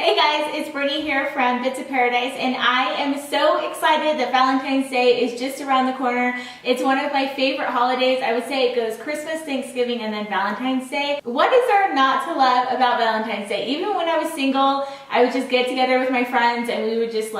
Hey guys, it's Brittany here from Bits of Paradise, and I am so excited that Valentine's Day is just around the corner. It's one of my favorite holidays. I would say it goes Christmas, Thanksgiving, and then Valentine's Day. What is there not to love about Valentine's Day? Even when I was single, I would just get together with my friends and we would just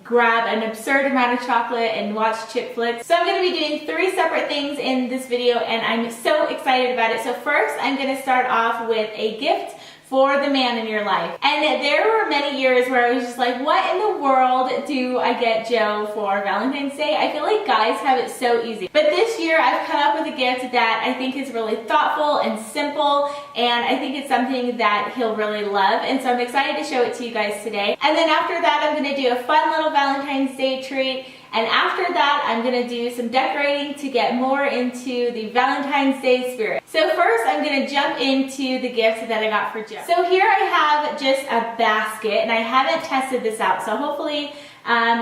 grab an absurd amount of chocolate and watch chick flicks. So I'm going to be doing 3 separate things in this video and I'm so excited about it. So first, I'm going to start off with a gift for the man in your life. And there were many years where I was just like, what in the world do I get Joe for Valentine's Day? I feel like guys have it so easy. But this year I've come up with a gift that I think is really thoughtful and simple, and I think it's something that he'll really love. And so I'm excited to show it to you guys today. And then after that, I'm gonna do a fun little Valentine's Day treat. And after that, I'm gonna do some decorating to get more into the Valentine's Day spirit. So first, I'm gonna jump into the gift that I got for Joe. So here I have just a basket, and I haven't tested this out, so hopefully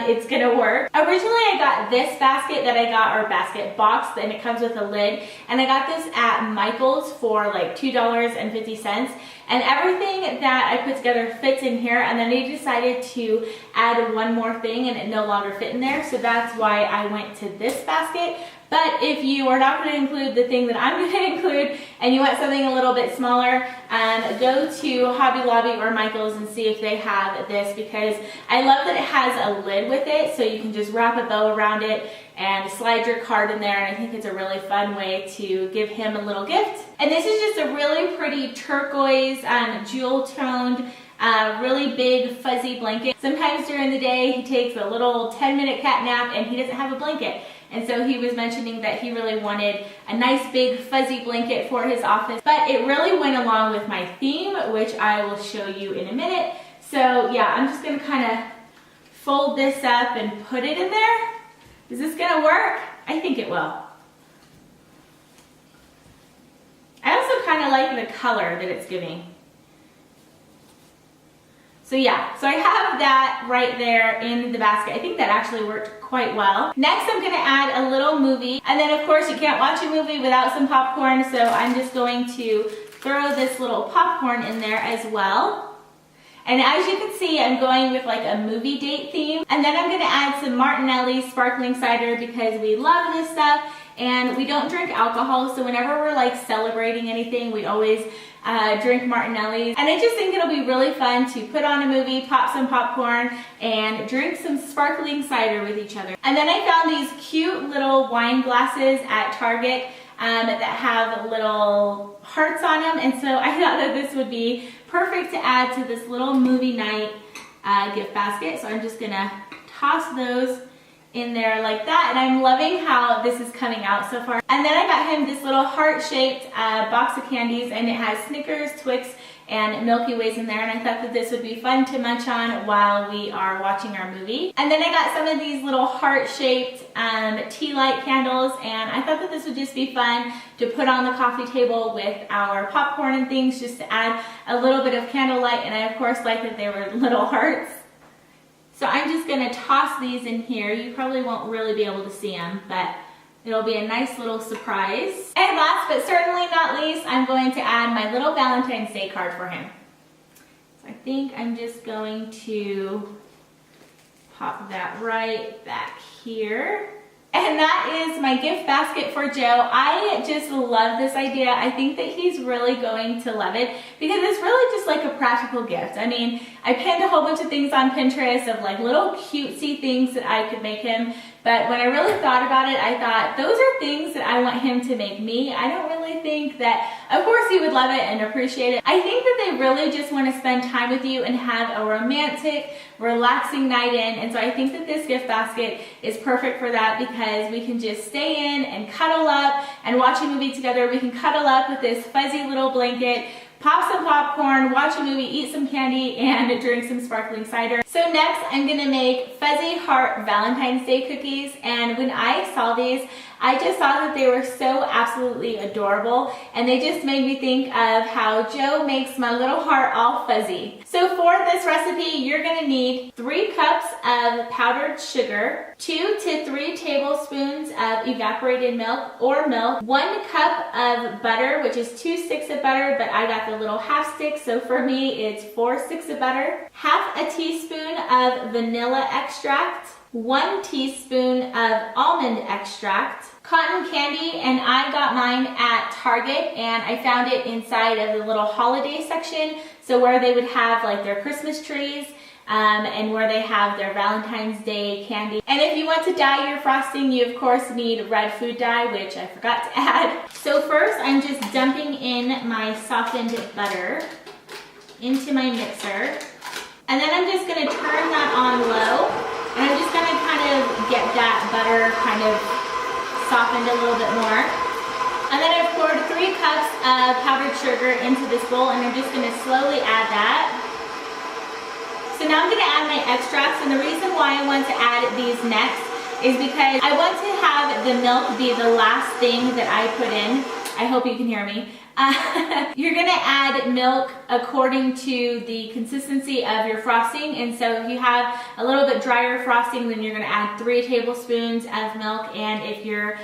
it's gonna work. Originally, I got this basket that I got, or basket box, and it comes with a lid. And I got this at Michael's for like $2.50. And everything that I put together fits in here, and then I decided to add one more thing and it no longer fit in there. So that's why I went to this basket. But if you are not going to include the thing that I'm going to include and you want something a little bit smaller, go to Hobby Lobby or Michael's and see if they have this, because I love that it has a lid with it, so you can just wrap a bow around it and slide your card in there, and I think it's a really fun way to give him a little gift. And this is just a really pretty turquoise, jewel-toned, really big fuzzy blanket. Sometimes during the day he takes a little 10-minute cat nap and he doesn't have a blanket. And so he was mentioning that he really wanted a nice big fuzzy blanket for his office. But it really went along with my theme, which I will show you in a minute. So yeah, I'm just gonna kind of fold this up and put it in there. Is this gonna work? I think it will. I also kind of like the color that it's giving. So yeah, so I have that right there in the basket. I think that actually worked quite well. Next, I'm gonna add a little movie. And then of course you can't watch a movie without some popcorn, so I'm just going to throw this little popcorn in there as well. And as you can see, I'm going with like a movie date theme. And then I'm gonna add some Martinelli sparkling cider because we love this stuff and we don't drink alcohol. So whenever we're like celebrating anything, we always drink Martinelli's. And I just think it'll be really fun to put on a movie, pop some popcorn, and drink some sparkling cider with each other. And then I found these cute little wine glasses at Target that have little hearts on them. And so I thought that this would be perfect to add to this little movie night gift basket. So I'm just gonna toss those in there like that, and I'm loving how this is coming out so far. And then I got him this little heart-shaped box of candies, and it has Snickers, Twix, and Milky Ways in there, and I thought that this would be fun to munch on while we are watching our movie. And then I got some of these little heart-shaped tea light candles, and I thought that this would just be fun to put on the coffee table with our popcorn and things, just to add a little bit of candlelight. And I of course like that they were little hearts. So I'm just gonna toss these in here. You probably won't really be able to see them, but it'll be a nice little surprise. And last but certainly not least, I'm going to add my little Valentine's Day card for him. So I think I'm just going to pop that right back here. And that is my gift basket for Joe. I just love this idea. I think that he's really going to love it because it's really just like a practical gift. I mean, I pinned a whole bunch of things on Pinterest of like little cutesy things that I could make him. But when I really thought about it, I thought those are things that I want him to make me. I don't really think that, of course he would love it and appreciate it. I think that they really just want to spend time with you and have a romantic, relaxing night in. And so I think that this gift basket is perfect for that because we can just stay in and cuddle up and watch a movie together. We can cuddle up with this fuzzy little blanket, pop some popcorn, watch a movie, eat some candy, and drink some sparkling cider. So next, I'm gonna make fuzzy heart Valentine's Day cookies. And when I saw these, I just thought that they were so absolutely adorable, and they just made me think of how Joe makes my little heart all fuzzy. So for this recipe, you're gonna need 3 cups of powdered sugar, 2 to 3 tablespoons of evaporated milk or milk, 1 cup of butter, which is 2 sticks of butter, but I got the little half stick, so for me it's 4 sticks of butter, half a teaspoon of vanilla extract, 1 teaspoon of almond extract, cotton candy, and I got mine at Target, and I found it inside of the little holiday section, so where they would have like their Christmas trees and where they have their Valentine's Day candy. And if you want to dye your frosting, you of course need red food dye, which I forgot to add. So first I'm just dumping in my softened butter into my mixer, and then I'm just going to turn that on low, and I'm just going to kind of get that butter kind of softened a little bit more. And then I've poured 3 cups of powdered sugar into this bowl, and I'm just going to slowly add that. So now I'm going to add my extracts, and the reason why I want to add these next is because I want to have the milk be the last thing that I put in. I hope you can hear me. You're gonna add milk according to the consistency of your frosting, and so if you have a little bit drier frosting, then you're gonna add 3 tablespoons of milk, and if your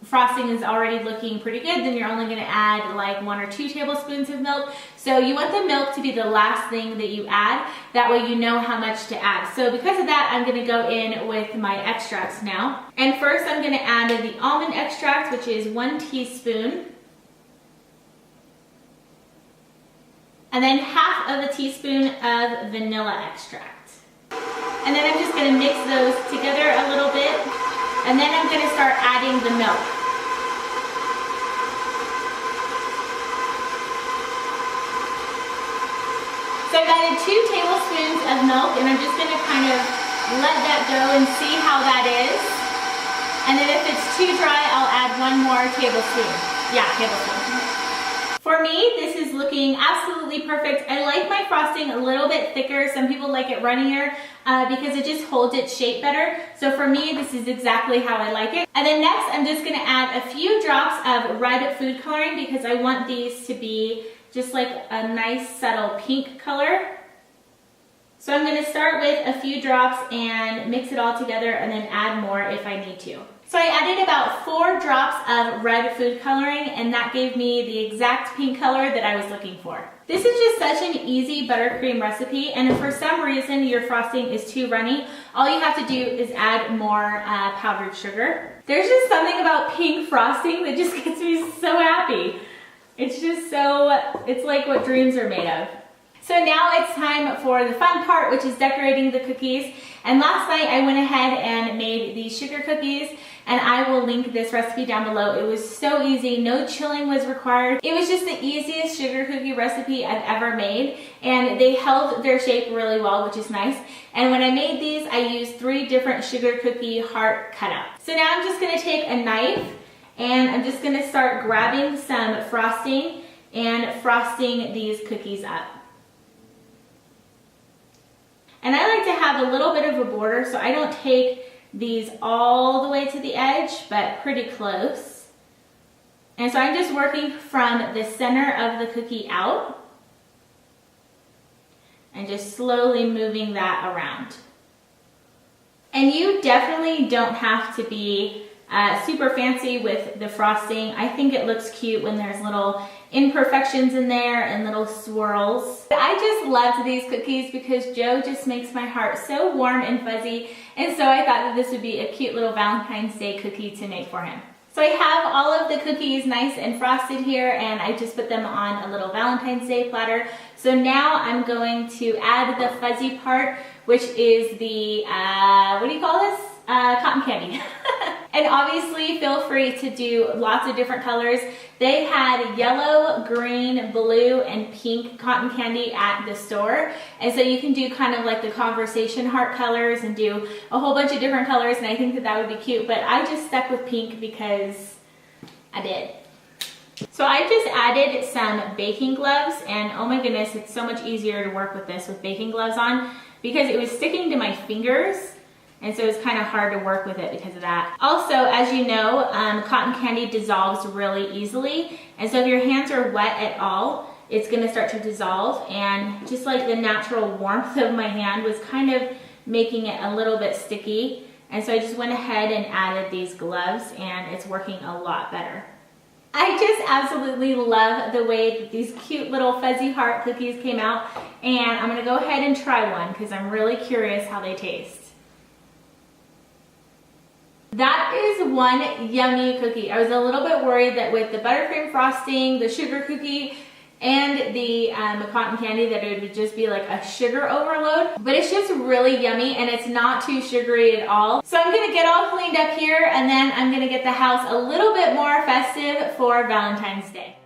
frosting is already looking pretty good, then you're only gonna add like 1 or 2 tablespoons of milk. So you want the milk to be the last thing that you add, that way you know how much to add. So because of that, I'm gonna go in with my extracts now. And first I'm gonna add the almond extract, which is 1 teaspoon. And then half of a teaspoon of vanilla extract. And then I'm just gonna mix those together a little bit. And then I'm gonna start adding the milk. So I've added 2 tablespoons of milk, and I'm just gonna kind of let that go and see how that is. And then if it's too dry, I'll add 1 more tablespoon. Yeah, tablespoon. For me, this is looking absolutely perfect. I like my frosting a little bit thicker. Some people like it runnier because it just holds its shape better. So for me, this is exactly how I like it. And then next, I'm just gonna add a few drops of red food coloring because I want these to be just like a nice subtle pink color. So I'm gonna start with a few drops and mix it all together, and then add more if I need to. So I added about 4 drops of red food coloring, and that gave me the exact pink color that I was looking for. This is just such an easy buttercream recipe, and if for some reason your frosting is too runny, all you have to do is add more powdered sugar. There's just something about pink frosting that just gets me so happy. It's just so, it's like what dreams are made of. So now it's time for the fun part, which is decorating the cookies. And last night I went ahead and made these sugar cookies, and I will link this recipe down below. It was so easy, no chilling was required. It was just the easiest sugar cookie recipe I've ever made, and they held their shape really well, which is nice. And when I made these, I used 3 different sugar cookie heart cutouts. So now I'm just gonna take a knife, and I'm just gonna start grabbing some frosting and frosting these cookies up. And I like to have a little bit of a border, so I don't take these all the way to the edge, but pretty close. And so I'm just working from the center of the cookie out and just slowly moving that around. And you definitely don't have to be super fancy with the frosting. I think it looks cute when there's little imperfections in there and little swirls. I just loved these cookies because Joe just makes my heart so warm and fuzzy, and so I thought that this would be a cute little Valentine's Day cookie to make for him. So I have all of the cookies nice and frosted here, and I just put them on a little Valentine's Day platter. So now I'm going to add the fuzzy part, which is the, what do you call this? Cotton candy. And obviously feel free to do lots of different colors. They had yellow, green, blue, and pink cotton candy at the store. And so you can do kind of like the conversation heart colors and do a whole bunch of different colors, and I think that that would be cute. But I just stuck with pink because I did. So I just added some baking gloves, and oh my goodness, it's so much easier to work with this with baking gloves on because it was sticking to my fingers. And so it's kind of hard to work with it because of that. Also, as you know, cotton candy dissolves really easily. And so if your hands are wet at all, it's gonna start to dissolve. And just like the natural warmth of my hand was kind of making it a little bit sticky. And so I just went ahead and added these gloves, and it's working a lot better. I just absolutely love the way that these cute little fuzzy heart cookies came out. And I'm gonna go ahead and try one because I'm really curious how they taste. That is one yummy cookie. I was a little bit worried that with the buttercream frosting, the sugar cookie, and the cotton candy that it would just be like a sugar overload, but it's just really yummy and it's not too sugary at all. So I'm gonna get all cleaned up here, and then I'm gonna get the house a little bit more festive for Valentine's Day.